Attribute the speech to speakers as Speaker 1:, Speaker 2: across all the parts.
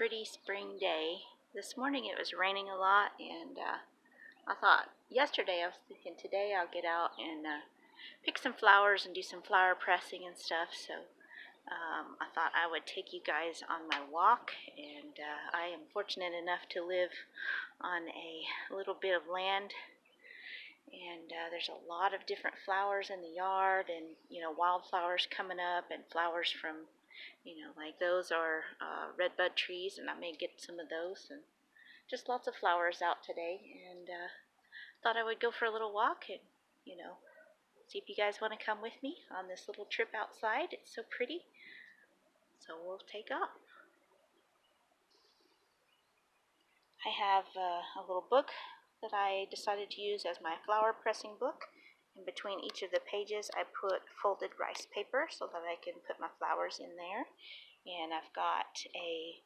Speaker 1: pretty spring day. This morning it was raining a lot, and I thought yesterday, I was thinking today I'll get out and pick some flowers and do some flower pressing and stuff. So I thought I would take you guys on my walk, and I am fortunate enough to live on a little bit of land, and there's a lot of different flowers in the yard, and wildflowers coming up, and flowers from like those are redbud trees, and I may get some of those, and just lots of flowers out today, and thought I would go for a little walk and see if you guys want to come with me on this little trip outside. It's so pretty, so we'll take off. I have a little book that I decided to use as my flower pressing book. In between each of the pages I put folded rice paper so that I can put my flowers in there. And I've got a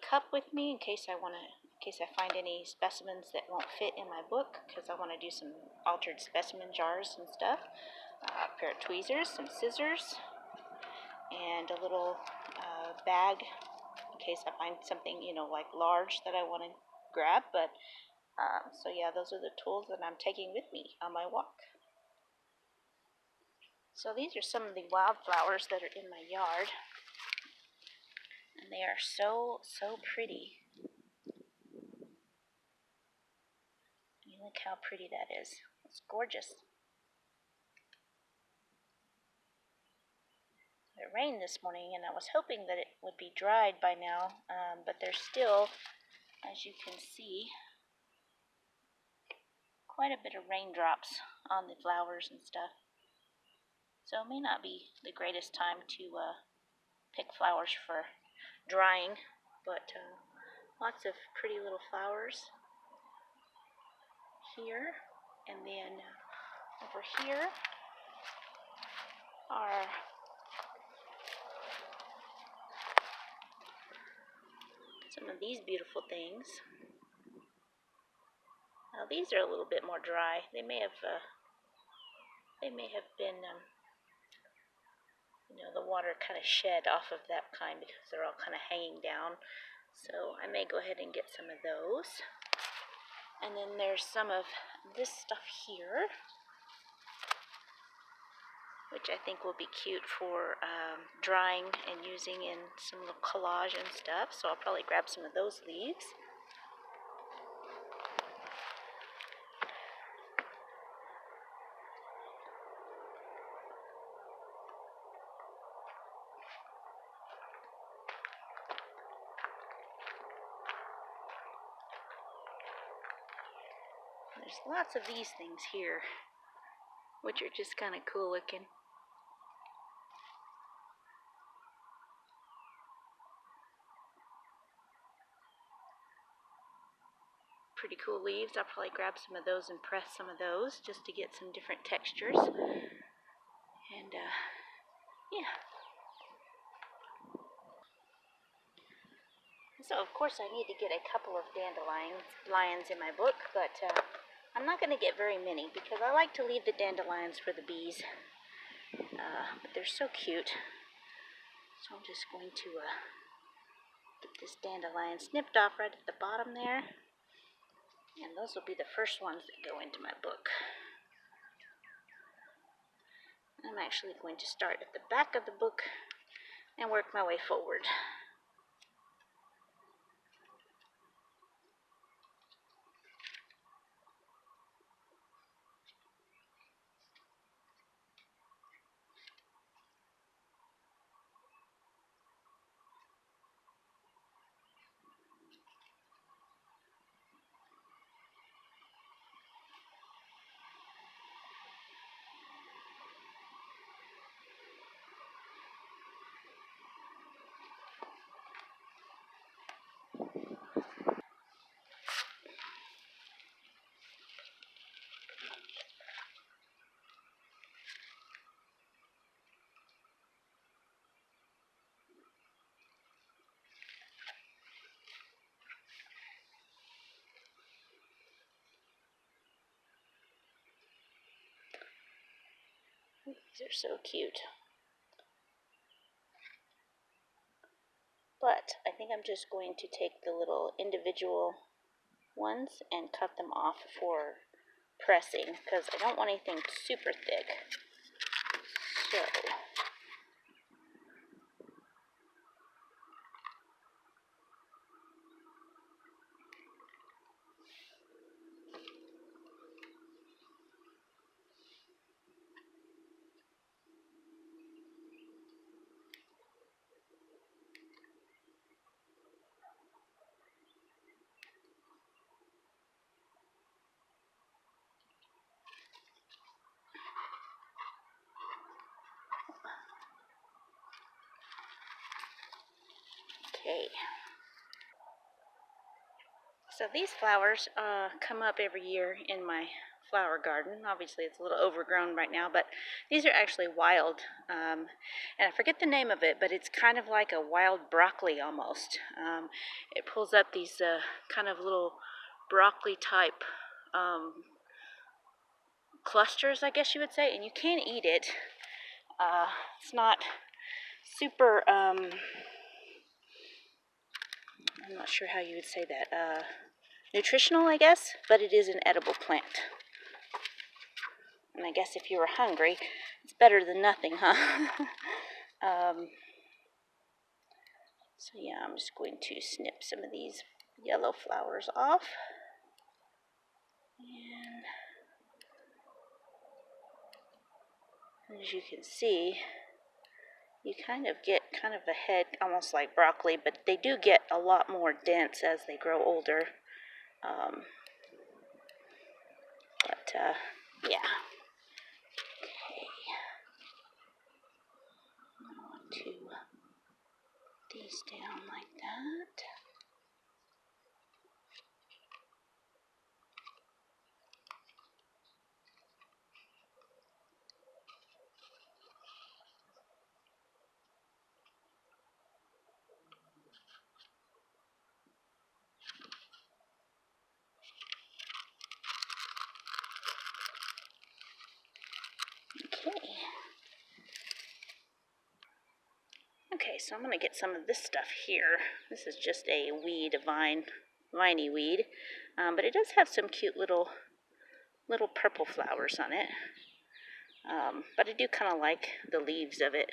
Speaker 1: cup with me in case I find any specimens that won't fit in my book, because I want to do some altered specimen jars and stuff. A pair of tweezers, some scissors, and a little bag in case I find something like large that I want to grab. But so yeah, those are the tools that I'm taking with me on my walk. So these are some of the wildflowers that are in my yard, and they are so pretty. Look how pretty that is. It's gorgeous. It rained this morning, and I was hoping that it would be dried by now, but there's still, as you can see, quite a bit of raindrops on the flowers and stuff. So it may not be the greatest time to pick flowers for drying, but lots of pretty little flowers here. And then over here are some of these beautiful things. Now these are a little bit more dry. They may have been the water kind of shed off of that kind because they're all kind of hanging down. So I may go ahead and get some of those. And then there's some of this stuff here, which I think will be cute for drying and using in some little collage and stuff. So I'll probably grab some of those leaves. There's lots of these things here, which are just kind of cool looking. Pretty cool leaves. I'll probably grab some of those and press some of those just to get some different textures. And yeah. So of course I need to get a couple of dandelions in my book, but I'm not going to get very many because I like to leave the dandelions for the bees. But they're so cute. So I'm just going to get this dandelion snipped off right at the bottom there. And those will be the first ones that go into my book. I'm actually going to start at the back of the book and work my way forward. These are so cute. But I think I'm just going to take the little individual ones and cut them off for pressing because I don't want anything super thick. So okay. So these flowers come up every year in my flower garden. Obviously it's a little overgrown right now, but these are actually wild. And I forget the name of it, but it's kind of like a wild broccoli almost. It pulls up these kind of little broccoli type clusters, I guess you would say, and you can eat it. It's not super, I'm not sure how you would say that, nutritional, I guess, but it is an edible plant. And I guess if you were hungry, it's better than nothing, huh? So yeah, I'm just going to snip some of these yellow flowers off. And as you can see, you kind of get kind of a head almost like broccoli, but they do get a lot more dense as they grow older. Yeah. Okay. I want to put these down like that. Okay. Okay, so I'm going to get some of this stuff here. This is just a weed, a viney weed, but it does have some cute little purple flowers on it. But I do kind of like the leaves of it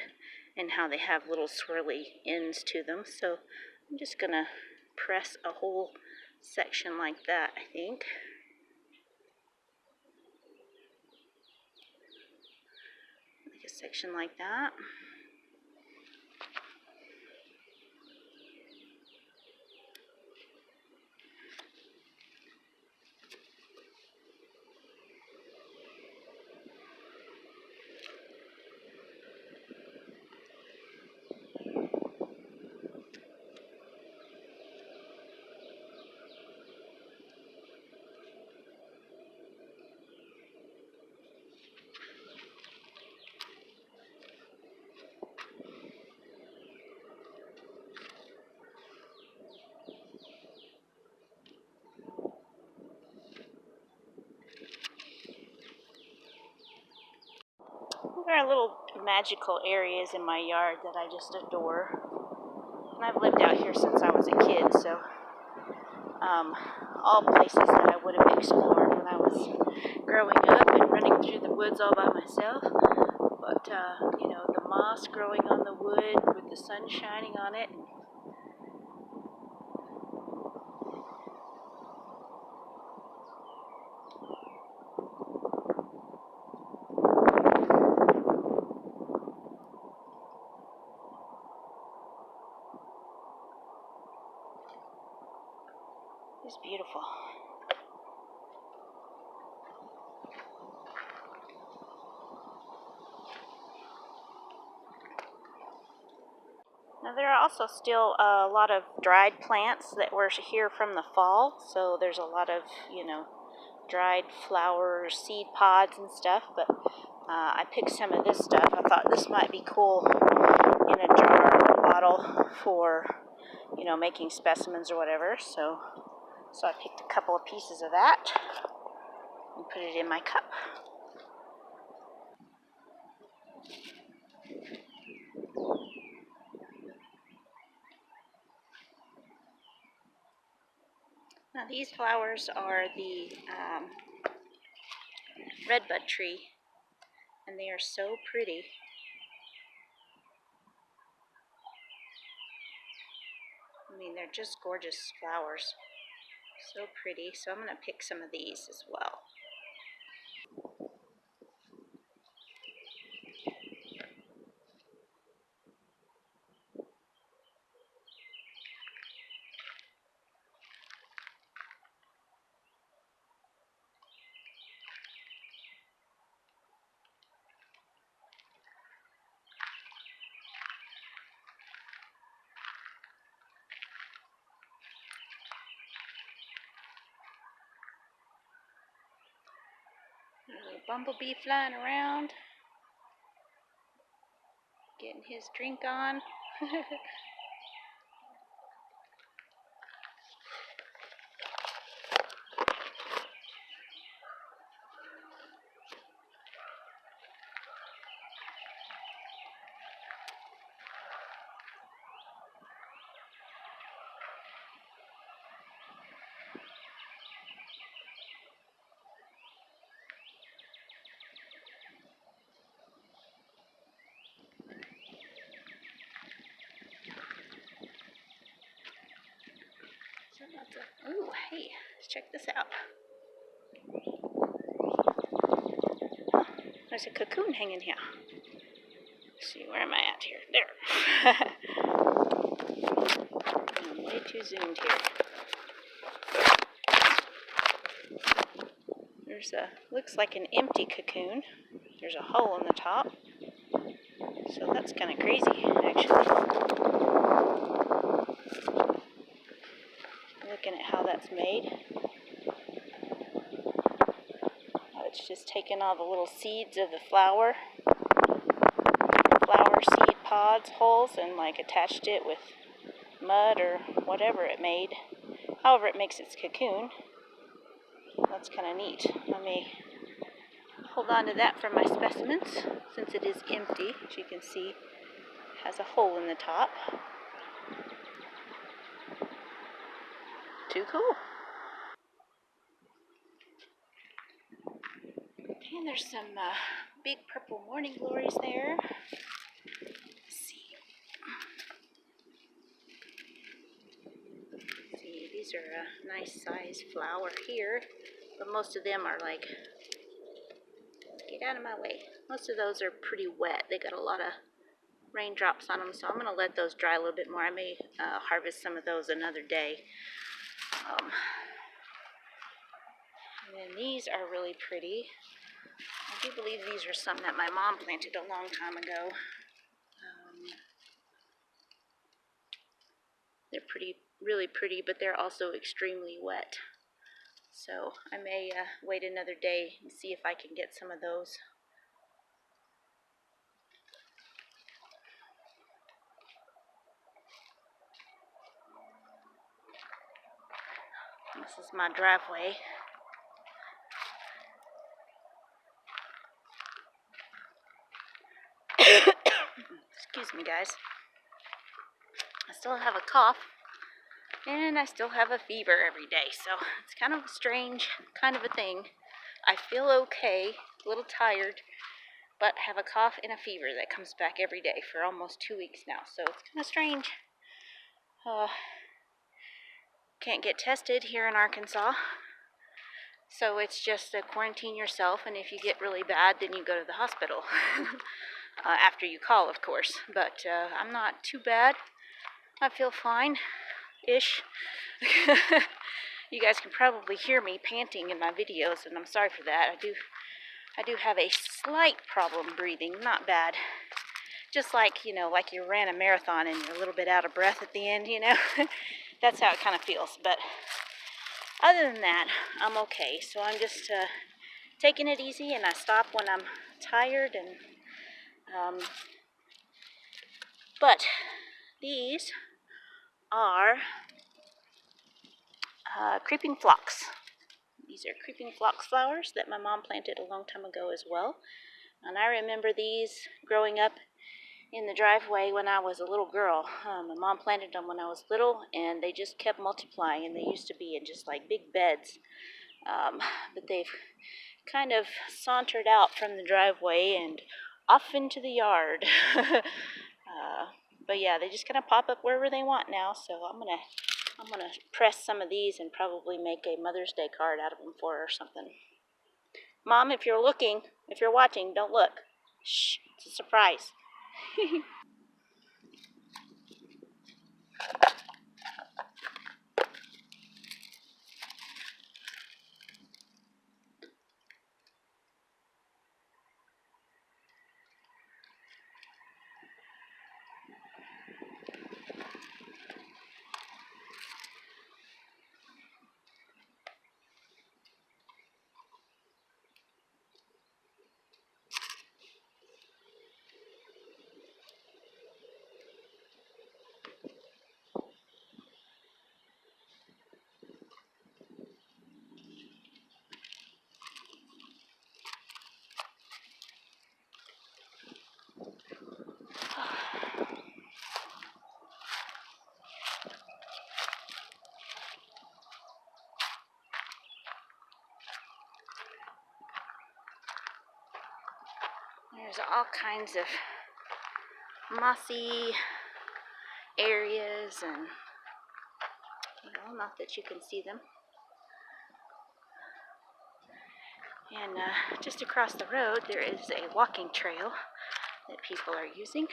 Speaker 1: and how they have little swirly ends to them. So I'm just going to press a whole section like that, I think. Like a section like that. There are little magical areas in my yard that I just adore. And I've lived out here since I was a kid, so all places that I would have explored when I was growing up and running through the woods all by myself. But, you know, the moss growing on the wood with the sun shining on it. It's beautiful. Now there are also still a lot of dried plants that were here from the fall, so there's a lot of, you know, dried flowers, seed pods and stuff, but I picked some of this stuff. I thought this might be cool in a jar or a bottle for, you know, making specimens or whatever, so I picked a couple of pieces of that and put it in my cup. Now these flowers are the redbud tree, and they are so pretty. I mean, they're just gorgeous flowers. So pretty. So I'm going to pick some of these as well. A little bumblebee flying around, getting his drink on. Ooh, hey, let's check this out. There's a cocoon hanging here. Let's see, where am I at here? There. I'm way too zoomed here. There's looks like an empty cocoon. There's a hole in the top. So that's kind of crazy, actually. Looking at how that's made. It's just taken all the little seeds of the flower seed pods, holes, and like attached it with mud or whatever it made. However it makes its cocoon. That's kind of neat. Let me hold on to that for my specimens, since it is empty. As you can see, it has a hole in the top. Too cool. And there's some big purple morning glories there. Let's see. These are a nice size flower here, but most of them are like, get out of my way. Most of those are pretty wet. They got a lot of raindrops on them, so I'm going to let those dry a little bit more. I may harvest some of those another day. And then these are really pretty. I do believe these are some that my mom planted a long time ago. They're pretty, really pretty, but they're also extremely wet. So I may wait another day and see if I can get some of those. This is my driveway. Excuse me, guys. I still have a cough, and I still have a fever every day, so it's kind of a strange kind of a thing. I feel okay, a little tired, but have a cough and a fever that comes back every day for almost 2 weeks now, so it's kind of strange. Can't get tested here in Arkansas, so it's just quarantine yourself, and if you get really bad, then you go to the hospital. After you call, of course, but I'm not too bad. I feel fine-ish. You guys can probably hear me panting in my videos, and I'm sorry for that. I do have a slight problem breathing, not bad. Just like, you know, like you ran a marathon and you're a little bit out of breath at the end, you know. That's how it kind of feels. But other than that, I'm okay. So I'm just taking it easy, and I stop when I'm tired. And but these are creeping phlox. These are creeping phlox flowers that my mom planted a long time ago as well. And I remember these growing up in the driveway when I was a little girl. My mom planted them when I was little, and they just kept multiplying, and they used to be in just like big beds. But they've kind of sauntered out from the driveway and off into the yard. But yeah, they just kind of pop up wherever they want now, so I'm gonna press some of these and probably make a Mother's Day card out of them for her or something. Mom, if you're watching, don't look. Shh, it's a surprise. There's all kinds of mossy areas, and not that you can see them. And just across the road there is a walking trail that people are using,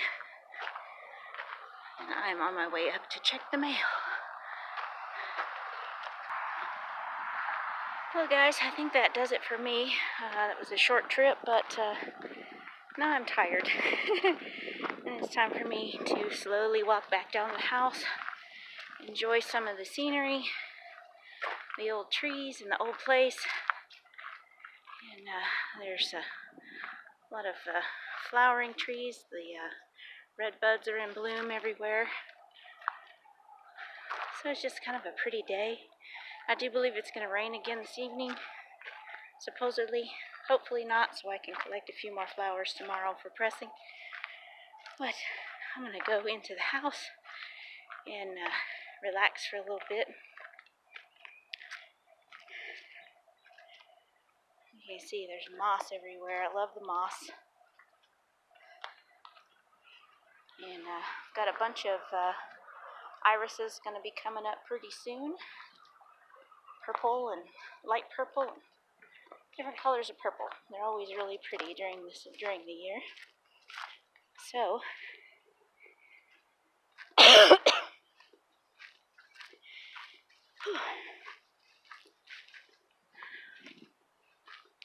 Speaker 1: and I'm on my way up to check the mail. Well guys, I think that does it for me. That was a short trip, but now I'm tired. And it's time for me to slowly walk back down the house, enjoy some of the scenery, the old trees and the old place. And there's a lot of flowering trees. The red buds are in bloom everywhere. So it's just kind of a pretty day. I do believe it's going to rain again this evening, supposedly. Hopefully not, so I can collect a few more flowers tomorrow for pressing. But I'm going to go into the house and relax for a little bit. You can see there's moss everywhere. I love the moss. And I've got a bunch of irises going to be coming up pretty soon. Purple and light purple, and different colors of purple. They're always really pretty during the year. So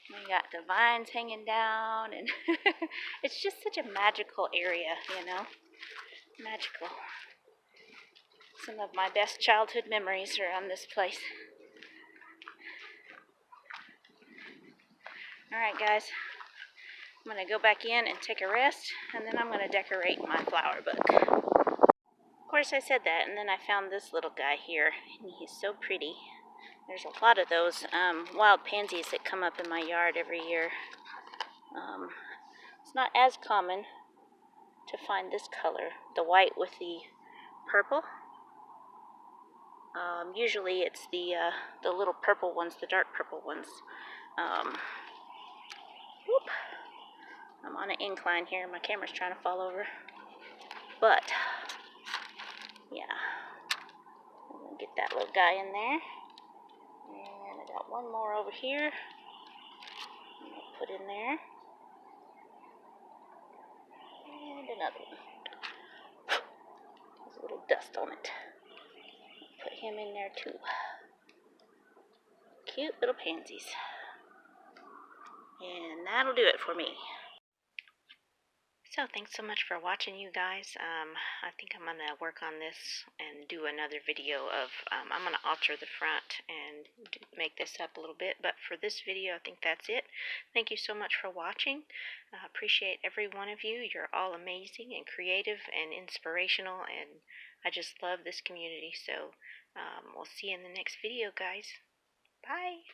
Speaker 1: we got the vines hanging down, and it's just such a magical area, magical. Some of my best childhood memories are on this place. Alright guys, I'm going to go back in and take a rest, and then I'm going to decorate my flower book. Of course I said that, and then I found this little guy here, and he's so pretty. There's a lot of those wild pansies that come up in my yard every year. It's not as common to find this color, the white with the purple. Usually it's the little purple ones, the dark purple ones. Whoop. I'm on an incline here. My camera's trying to fall over. But, yeah. I'm going to get that little guy in there. And I got one more over here. I'm going to put in there. And another one. There's a little dust on it. Put him in there too. Cute little pansies. And that'll do it for me. So thanks so much for watching, you guys. I think I'm going to work on this and do another video of, I'm going to alter the front and make this up a little bit. But for this video, I think that's it. Thank you so much for watching. I appreciate every one of you. You're all amazing and creative and inspirational, and I just love this community. So we'll see you in the next video, guys. Bye.